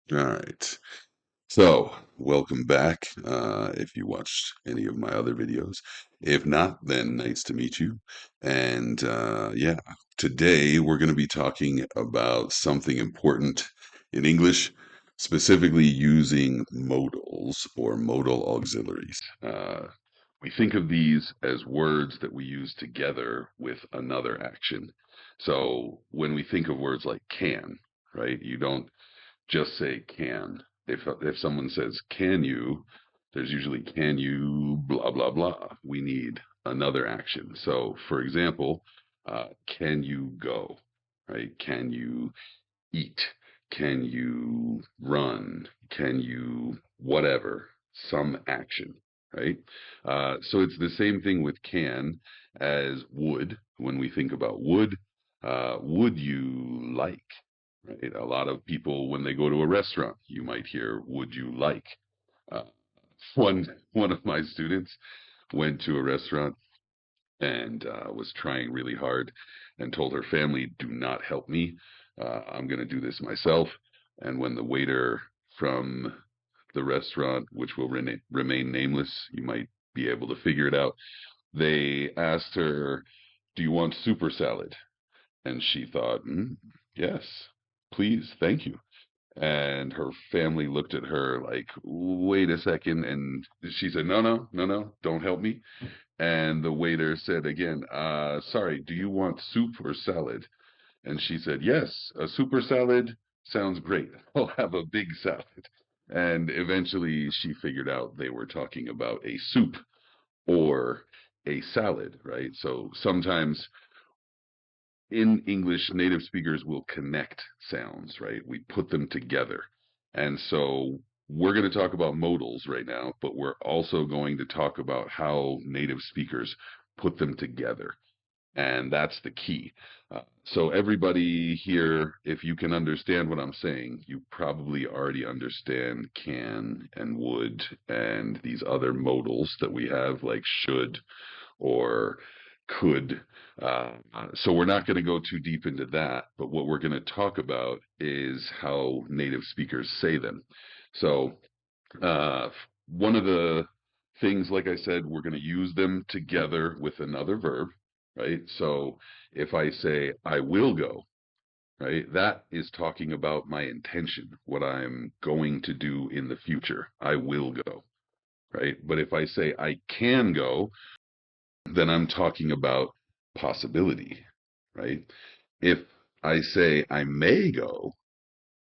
All right. So, welcome back. If you watched any of my other videos. If not, then nice to meet you. And yeah, today we're going to be talking about something important in English, specifically using modals or modal auxiliaries. We think of these as words that we use together with another action. So, when we think of words like can, right, you don't just say can. If someone says can you, there's usually can you blah blah blah. We need another action. So for example, can you go? Right? Can you eat? Can you run? Can you whatever? Some action. Right? So it's the same thing with can as would. When we think about would you like? Right? A lot of people, when they go to a restaurant, you might hear, would you like? Uh, one of my students went to a restaurant and was trying really hard and told her family, do not help me. I'm going to do this myself. And when the waiter from the restaurant, which will remain nameless, you might be able to figure it out, they asked her, do you want super salad? And she thought, yes, please, thank you. And her family looked at her like, wait a second. And she said, no, no, no, no, don't help me. And the waiter said again, sorry, do you want soup or salad? And she said, yes, a super salad sounds great. I'll have a big salad. And eventually she figured out they were talking about a soup or a salad, right? So sometimes in English, native speakers will connect sounds, right? We put them together. And so we're going to talk about modals right now, but we're also going to talk about how native speakers put them together. And that's the key. So everybody here, if you can understand what I'm saying, you probably already understand can and would and these other modals that we have, like should or could. Uh, so we're not going to go too deep into that, but what we're going to talk about is how native speakers say them. So uh, one of the things, like I said, we're going to use them together with another verb, right? So if I say I will go, right, that is talking about my intention, what I'm going to do in the future. I will go, right? But if I say I can go, then I'm talking about possibility, right? If I say I may go,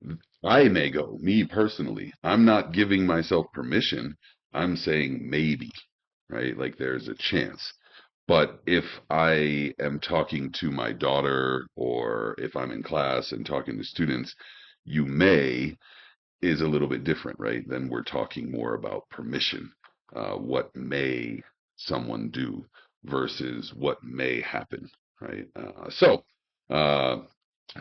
me personally. I'm not giving myself permission. I'm saying maybe, right? Like there's a chance. But if I am talking to my daughter or if I'm in class and talking to students, you may is a little bit different, right? Then we're talking more about permission. What may someone do versus what may happen, right? Uh,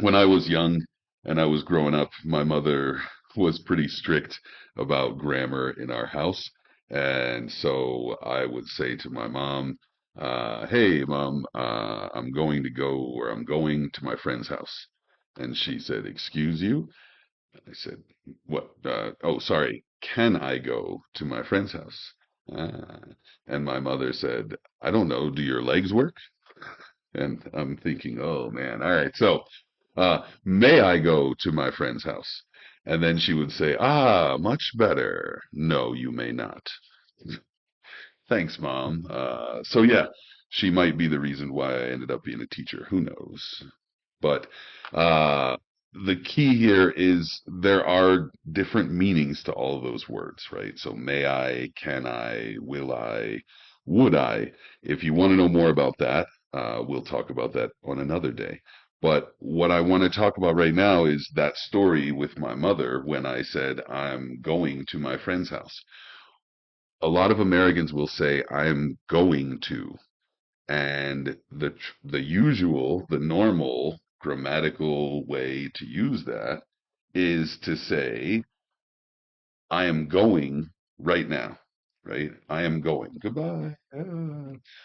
when I was young and I was growing up, my mother was pretty strict about grammar in our house. And so I would say to my mom, hey, mom, I'm going to go or I'm going to my friend's house. And she said, excuse you? I said, what? Oh, sorry. Can I go to my friend's house? Uh, and my mother said, I don't know. Do your legs work? And I'm thinking, oh man. All right. So, may I go to my friend's house? And then she would say, ah, much better. No, you may not. Thanks, Mom. So yeah, she might be the reason why I ended up being a teacher. Who knows? But uh, the key here is there are different meanings to all of those words, right? So may I, can I, will I, would I? If you want to know more about that, we'll talk about that on another day. But what I want to talk about right now is that story with my mother when I said I'm going to my friend's house. A lot of Americans will say I'm going to, and the normal grammatical way to use that is to say, I am going right now, right? I am going. Goodbye.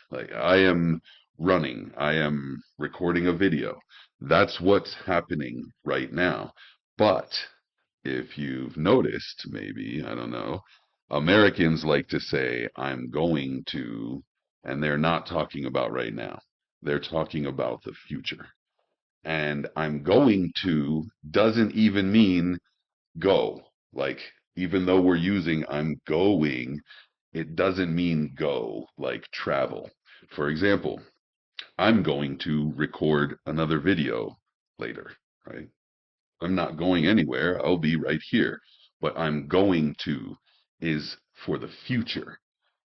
Like I am running. I am recording a video. That's what's happening right now. But if you've noticed, maybe, I don't know, Americans like to say, I'm going to, and they're not talking about right now. They're talking about the future. And I'm going to doesn't even mean go. Like, even though we're using I'm going, it doesn't mean go, like travel. For example, I'm going to record another video later, right? I'm not going anywhere. I'll be right here. But I'm going to is for the future.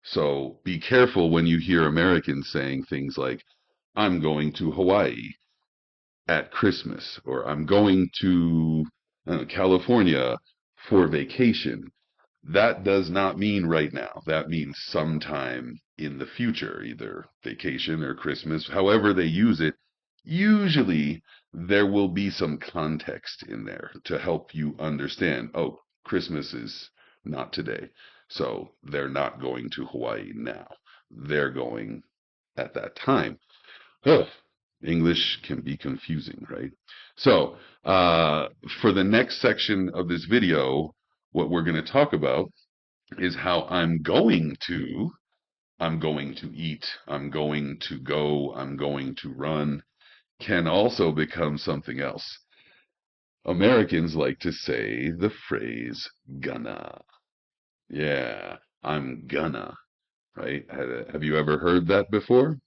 So be careful when you hear Americans saying things like, I'm going to Hawaii at Christmas, or I'm going to California for vacation. That does not mean right now. That means sometime in the future, either vacation or Christmas, however they use it. Usually there will be some context in there to help you understand, oh, Christmas is not today. So they're not going to Hawaii now. They're going at that time. Ugh, English can be confusing, right? So, for the next section of this video, what we're going to talk about is how I'm going to eat, I'm going to go, I'm going to run, can also become something else. Americans like to say the phrase gonna. Yeah, I'm gonna, right? Have you ever heard that before?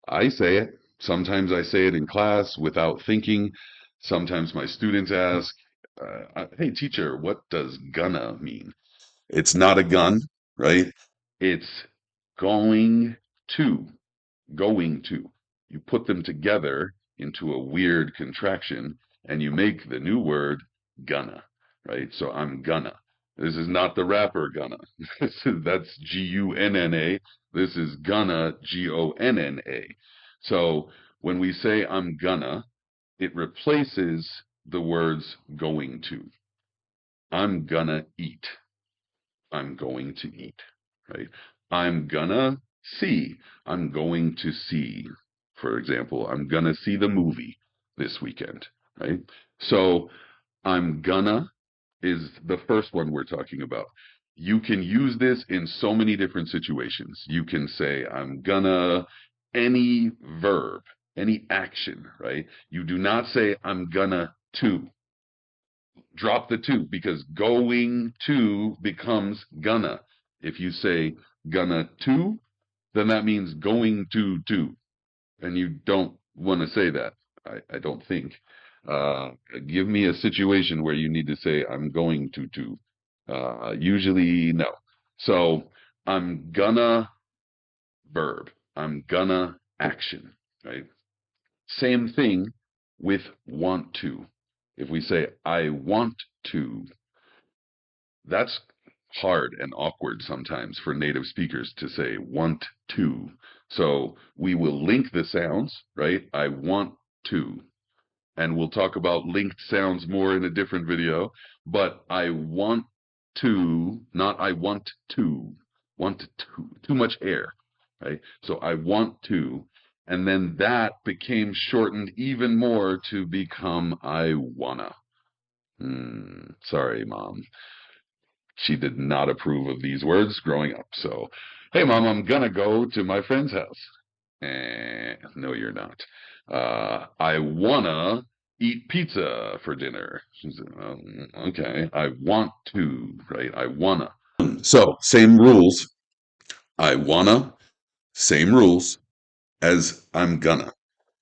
I say it. Sometimes I say it in class without thinking. Sometimes my students ask, hey, teacher, what does gonna mean? It's not a gun, right? It's going to, going to. You put them together into a weird contraction and you make the new word gonna, right? So I'm gonna. This is not the rapper gonna. That's Gunna. This is gonna, Gonna. So when we say I'm gonna, it replaces the words going to. I'm gonna eat. I'm going to eat, right? I'm gonna see. I'm going to see. For example, I'm gonna see the movie this weekend, right? So I'm gonna is the first one we're talking about. You can use this in so many different situations. You can say, I'm gonna, any verb, any action, right? You do not say, I'm gonna to. Drop the to because going to becomes gonna. If you say gonna to, then that means going to, and you don't want to say that. I don't think. Uh, Give me a situation where you need to say I'm going to. Usually no. So I'm gonna verb. I'm gonna action. Right. Same thing with want to. If we say I want to, that's hard and awkward sometimes for native speakers to say want to. So we will link the sounds, right? I want to. And we'll talk about linked sounds more in a different video. But I want to, not I want to. Want to. Too much air, right? So I want to. And then that became shortened even more to become I wanna. Sorry, Mom. She did not approve of these words growing up. So, hey, Mom, I'm gonna go to my friend's house. No, you're not. I wanna eat pizza for dinner. She said, okay, I want to, right? I wanna. So, same rules. I wanna, same rules as I'm gonna.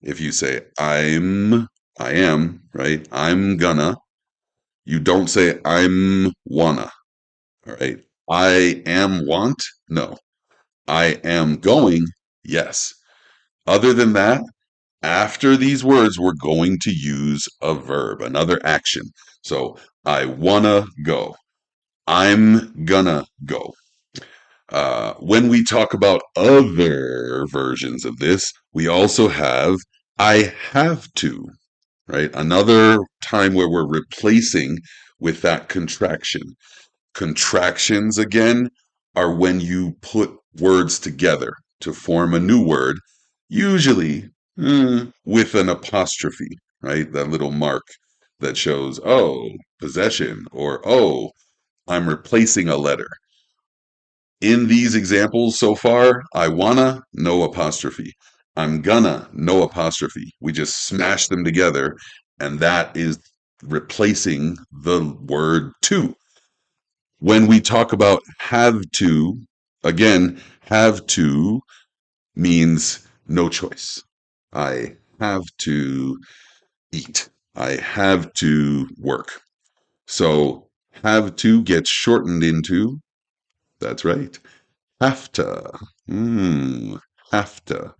If you say I am, right? I'm gonna, you don't say I'm wanna. All right. I am want? No. I am going? Yes. Other than that, after these words, we're going to use a verb, another action. So I wanna go. I'm gonna go. When we talk about other versions of this, we also have I have to, right? Another time where we're replacing with that contraction. Contractions, again, are when you put words together to form a new word, usually with an apostrophe, right? That little mark that shows, oh, possession, or oh, I'm replacing a letter. In these examples so far, I wanna, no apostrophe. I'm gonna, no apostrophe. We just smash them together, and that is replacing the word to. When we talk about have to, again, have to means no choice. I have to eat. I have to work. So have to gets shortened into, that's right, hafta. Hafta.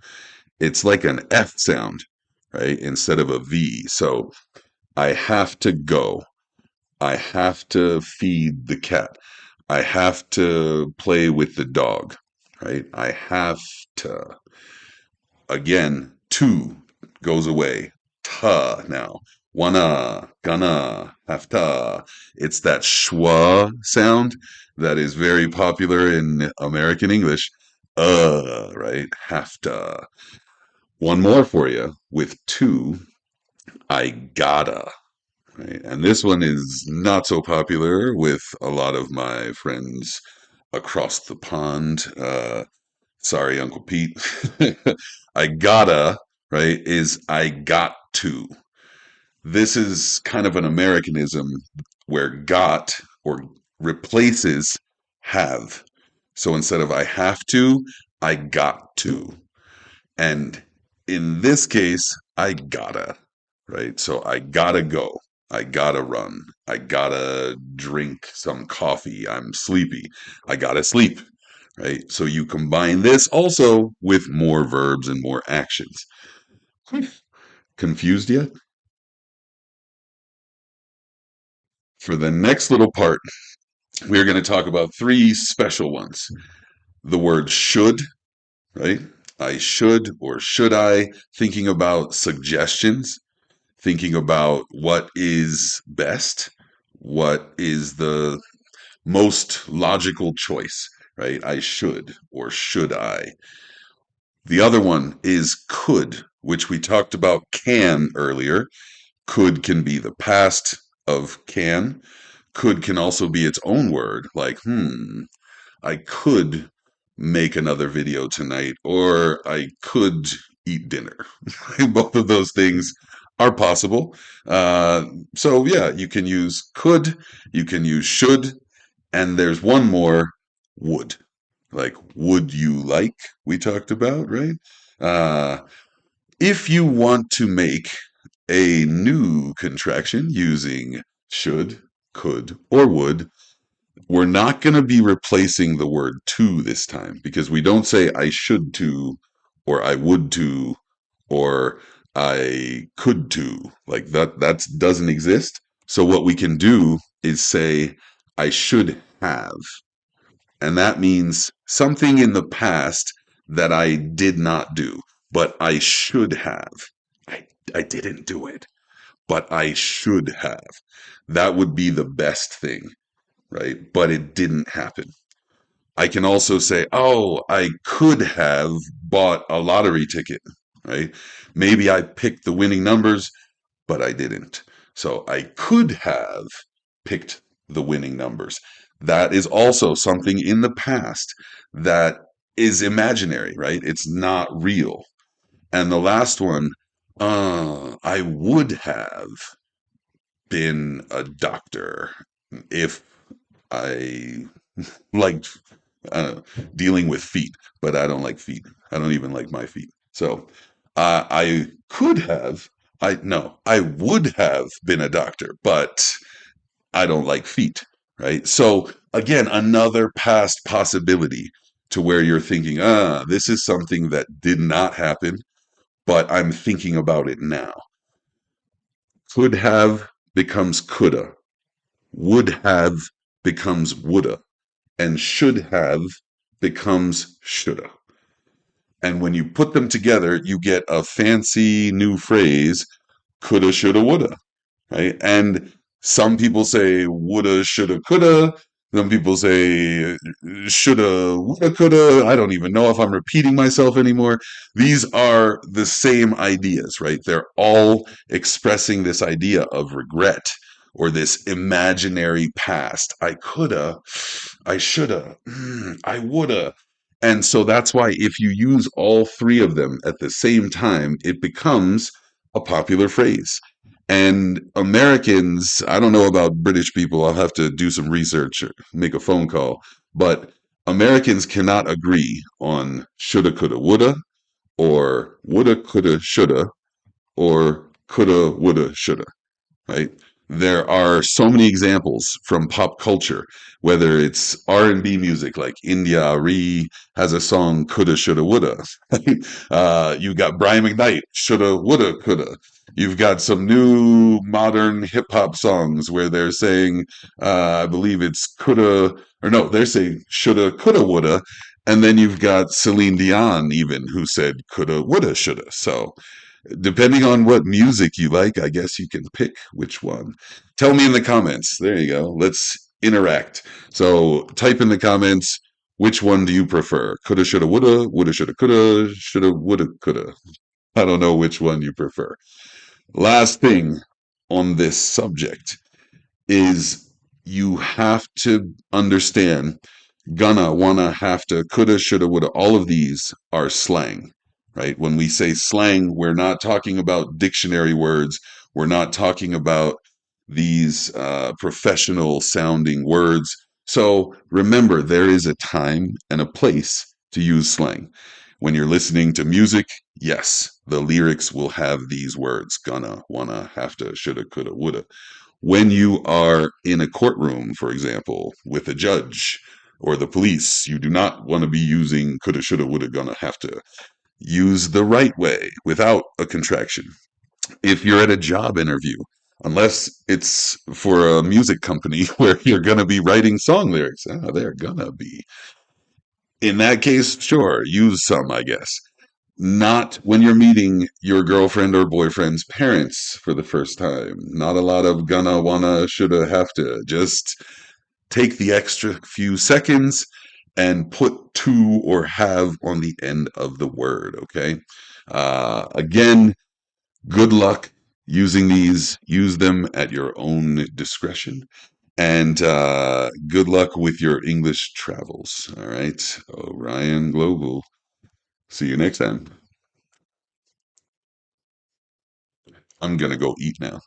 It's like an F sound, right? Instead of a V. So I have to go. I have to feed the cat. I have to play with the dog, right? I have to. Again, to goes away. Ta now. Wanna, gonna, have to. It's that schwa sound that is very popular in American English. Right? Have to. One more for you with to. I gotta. Right? And this one is not so popular with a lot of my friends across the pond. Sorry, Uncle Pete. I gotta, right, is I got to. This is kind of an Americanism where got or replaces have. So instead of I have to, I got to. And in this case, I gotta, right? So I gotta go. I gotta run. I gotta drink some coffee. I'm sleepy. I gotta sleep, right? So you combine this also with more verbs and more actions. Confused yet? For the next little part, we're going to talk about three special ones. The word should, right? I should or should I, thinking about suggestions, thinking about what is best, what is the most logical choice, right? I should or should I. The other one is could, which we talked about can earlier. Could can be the past of can. Could can also be its own word, like, I could make another video tonight, or I could eat dinner. Both of those things are possible. Uh, so, yeah, you can use could, you can use should, and there's one more would. Like, would you like, we talked about, right? Uh, if you want to make a new contraction using should, could, or would, we're not going to be replacing the word to this time because we don't say I should to or I would to or I could to. Like that doesn't exist. So what we can do is say I should have. And that means something in the past that I did not do, but I should have. I, I didn't do it, but I should have. That would be the best thing, right? But it didn't happen. I can also say, oh, I could have bought a lottery ticket, right? Maybe I picked the winning numbers, but I didn't. So I could have picked the winning numbers. That is also something in the past that is imaginary, right? It's not real. And the last one, I would have been a doctor if I liked dealing with feet, but I don't like feet. I don't even like my feet. So I could have, I no, I would have been a doctor, but I don't like feet, right? So again, another past possibility to where you're thinking, this is something that did not happen, but I'm thinking about it now. Could have becomes coulda, would have becomes woulda, and should have becomes shoulda. And when you put them together, you get a fancy new phrase, coulda, shoulda, woulda, right? And some people say woulda, shoulda, coulda. Some people say shoulda, woulda, coulda. I don't even know if I'm repeating myself anymore. These are the same ideas, right? They're all expressing this idea of regret or this imaginary past. I coulda, I shoulda, I woulda. And so that's why if you use all three of them at the same time, it becomes a popular phrase. And Americans, I don't know about British people, I'll have to do some research or make a phone call, but Americans cannot agree on shoulda, coulda, woulda, or woulda, coulda, shoulda, or coulda, woulda, shoulda, right? There are so many examples from pop culture, whether it's R&B music, like India Arie has a song "Coulda, Shoulda, Woulda." You got Brian McKnight, "Shoulda, Woulda, Coulda." You've got some new modern hip hop songs where they're saying, I believe it's "Coulda," or no, they're saying "Shoulda, Coulda, Woulda," and then you've got Celine Dion even who said "Coulda, Woulda, Shoulda." So depending on what music you like, I guess you can pick which one. Tell me in the comments. There you go. Let's interact. So type in the comments, which one do you prefer? Coulda, shoulda, woulda, woulda, shoulda, woulda, coulda. I don't know which one you prefer. Last thing on this subject is you have to understand gonna, wanna, have to, coulda, shoulda, woulda, all of these are slang, right? When we say slang, we're not talking about dictionary words. We're not talking about these professional sounding words. So remember, there is a time and a place to use slang. When you're listening to music, yes, the lyrics will have these words gonna, wanna, have to, shoulda, coulda, woulda. When you are in a courtroom, for example, with a judge or the police, you do not want to be using coulda, shoulda, woulda, gonna, have to. Use the right way without a contraction. If you're at a job interview, unless it's for a music company where you're going to be writing song lyrics, they're gonna be. In that case, sure, use some, I guess. Not when you're meeting your girlfriend or boyfriend's parents for the first time. Not a lot of gonna, wanna, shoulda, have to. Just take the extra few seconds and put to or have on the end of the word, okay? Again, good luck using these. Use them at your own discretion. And good luck with your English travels. All right. Orion Global. See you next time. I'm going to go eat now.